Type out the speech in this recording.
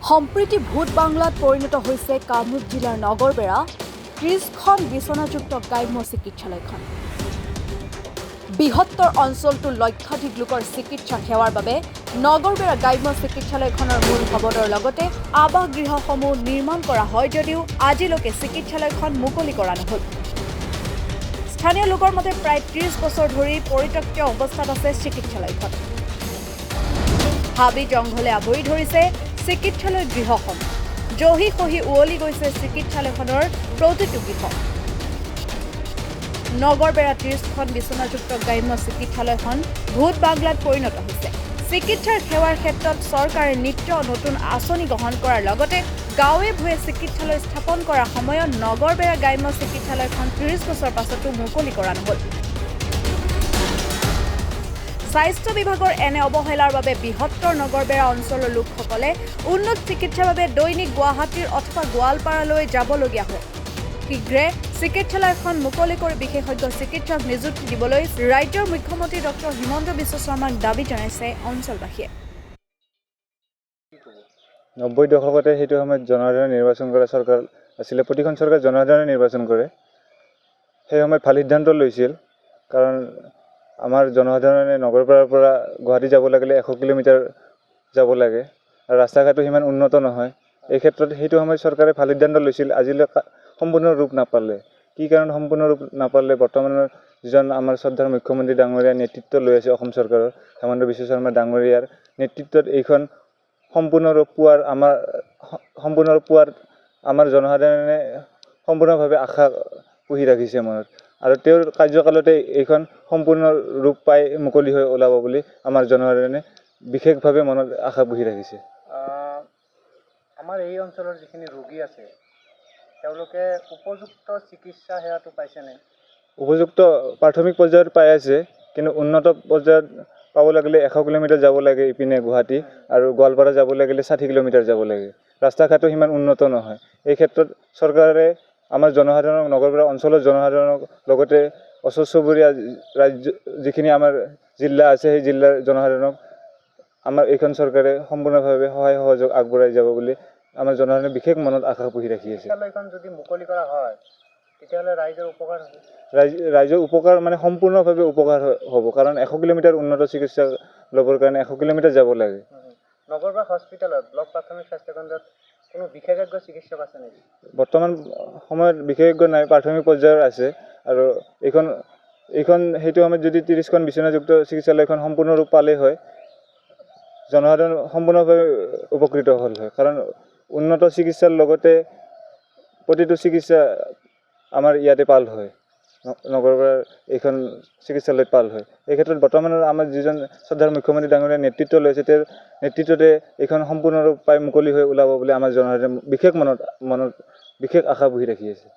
সম্প্ৰীতি ভূত বাংলাত পৰিণত হৈছে কামৰূপ জিলাৰ নগৰবেৰা ৩০খন বিচনাযুক্ত গ্ৰাম্য চিকিৎসালয়খন। বৃহত্তৰ অঞ্চলটোৰ লক্ষাধিক লোকৰ চিকিৎসা সেৱাৰ বাবে নগৰবেৰা গ্ৰাম্য চিকিৎসালয়খনৰ মূল ভৱনৰ লগতে আৱাসগৃহসমূহ নিৰ্মাণ কৰা হয় যদিও আজিলৈকে চিকিৎসালয়খন মুকলি কৰা নহল। স্থানীয় লোকৰ মতে প্ৰায় ৩০ বছৰ ধৰি পৰিত্যক্ত অৱস্থাত আছে চিকিৎসালয়খন। হাবি জংঘলে আৱৰি ধৰিছে চিকিৎসালয় গৃহখন। জহি খহি উৱলি গৈছে চিকিৎসালয়খনৰ প্ৰতিটো গৃহ। নগৰবেৰা ৩০খন বিচনাযুক্ত গ্ৰাম্য চিকিৎসালয়খন ভূত বাংলাত পৰিণত হৈছে। চিকিৎসাৰ সেৱাৰ ক্ষেত্ৰত চৰকাৰে নিত্য নতুন আঁচনি গ্ৰহণ কৰাৰ লগতে গাঁৱে ভূঞে চিকিৎসালয় স্থাপন কৰাৰ সময়ত নগৰবেৰা গ্ৰাম্য চিকিৎসালয়খন ৩০ বছৰ পাছতো মুকলি কৰা নহল। স্বাস্থ্য বিভাগৰ এনে অৱহেলাৰ বাবে বৃহত্তৰ নগৰবেৰা অঞ্চলৰ লোকসকলে উন্নত চিকিৎসাৰ বাবে দৈনিক গুৱাহাটীৰ অথবা গোৱালপাৰালৈ যাবলগীয়া হয়। শীঘ্ৰে চিকিৎসালয়খন মুকলি কৰি বিশেষজ্ঞ চিকিৎসক নিযুক্তি দিবলৈ ৰাজ্যৰ মুখ্যমন্ত্ৰী ডক্টৰ হিমন্ত বিশ্ব শৰ্মাক দাবী জনাইছে অঞ্চলবাসীয়ে। ৯০ দশকতে সেইটো সময়ত জনসাধাৰণে নিৰ্বাচন কৰা চৰকাৰ আছিলে। প্ৰতিখন চৰকাৰ জনসাধাৰণে নিৰ্বাচন কৰে। সেই সময়ত ভাল সিদ্ধান্ত লৈছিল, কাৰণ আমাৰ জনসাধাৰণে নগৰপাৰাৰ পৰা গুৱাহাটী যাব লাগিলে ১০০ কিলোমিটাৰ যাব লাগে আৰু ৰাস্তা ঘাটো সিমান উন্নত নহয়। এই ক্ষেত্ৰত সেইটো সময়ত চৰকাৰে ভাল সিদ্ধান্ত লৈছিল। আজিলৈ সম্পূৰ্ণ ৰূপ নাপালে। কি কাৰণত সম্পূৰ্ণ ৰূপ নাপালে? বৰ্তমানৰ যিজন আমাৰ শ্ৰদ্ধাৰ মুখ্যমন্ত্ৰী ডাঙৰীয়াৰ নেতৃত্ব লৈ আছে অসম চৰকাৰৰ, হিমন্ত বিশ্ব শৰ্মা ডাঙৰীয়াৰ নেতৃত্বত এইখন সম্পূৰ্ণ ৰূপ পোৱাৰ আমাৰ জনসাধাৰণে সম্পূৰ্ণভাৱে আশা পুহি ৰাখিছে মনত, আৰু তেওঁৰ কাৰ্যকালতে এইখন সম্পূৰ্ণ ৰূপ পাই মুকলি হৈ ওলাব বুলি আমাৰ জনসাধাৰণে বিশেষভাৱে মনত আশা পুহি ৰাখিছে। আমাৰ এই অঞ্চলৰ যিখিনি ৰোগী আছে তেওঁলোকে উপযুক্ত চিকিৎসা সেৱাটো পাইছেনে? উপযুক্ত প্ৰাথমিক পৰ্যায়ত পাই আছে, কিন্তু উন্নত পৰ্যায়ত পাব লাগিলে ১০০ কিলোমিটাৰ যাব লাগে ইপিনে গুৱাহাটী, আৰু গোৱালপাৰা যাব লাগিলে ৬০ কিলোমিটাৰ যাব লাগে। ৰাস্তা ঘাটো সিমান উন্নত নহয়। এই ক্ষেত্ৰত চৰকাৰে আমাৰ জনসাধাৰণক, নগৰবেৰা অঞ্চলৰ জনসাধাৰণক, লগতে ওচৰ চুবুৰীয়া ৰাজ্য যিখিনি আমাৰ জিলা আছে সেই জিলাৰ জনসাধাৰণক আমাৰ এইখন চৰকাৰে সম্পূৰ্ণভাৱে সহায় সহযোগ আগবঢ়াই যাব বুলি আমাৰ জনসাধাৰণে বিশেষ মনত আশা পুহি ৰাখি আছে। চিকিৎসালয়খন যদি মুকলি কৰা হয় তেতিয়াহ'লে ৰাইজৰ উপকাৰ হ'ব। ৰাইজৰ উপকাৰ মানে সম্পূৰ্ণভাৱে উপকাৰ হ'ব, কাৰণ ১০০ কিলোমিটাৰ উন্নত চিকিৎসা ল'বৰ কাৰণে ১০০ কিলোমিটাৰ যাব লাগে। নগৰবেৰা হস্পিটেলত ব্লক প্ৰাথমিক স্বাস্থ্যকেন্দ্ৰত কোনো বিশেষজ্ঞ চিকিৎসক আছে নেকি? বৰ্তমান সময়ত বিশেষজ্ঞ নাই, প্ৰাথমিক পৰ্যায়ৰ আছে। আৰু এইখন সেইটো সময়ত যদি ৩০খন বিচনাযুক্ত চিকিৎসালয়খন সম্পূৰ্ণ ৰূপ পালেই হয়, জনসাধাৰণ সম্পূৰ্ণভাৱে উপকৃত হ'ল হয়, কাৰণ উন্নত চিকিৎসাৰ লগতে প্ৰতিটো চিকিৎসা আমাৰ ইয়াতে পাল হয়, নগৰবেৰাৰ এইখন চিকিৎসালয়ত পাল হয়। এই ক্ষেত্ৰত বৰ্তমানৰ আমাৰ যিজন শ্ৰদ্ধাৰ মুখ্যমন্ত্ৰী ডাঙৰীয়াই নেতৃত্ব লৈছে, তেওঁৰ নেতৃত্বতে এইখন সম্পূৰ্ণ ৰূপ পাই মুকলি হৈ ওলাব বুলি আমাৰ জনসাধাৰণে বিশেষ আশা পুহি ৰাখি আছে।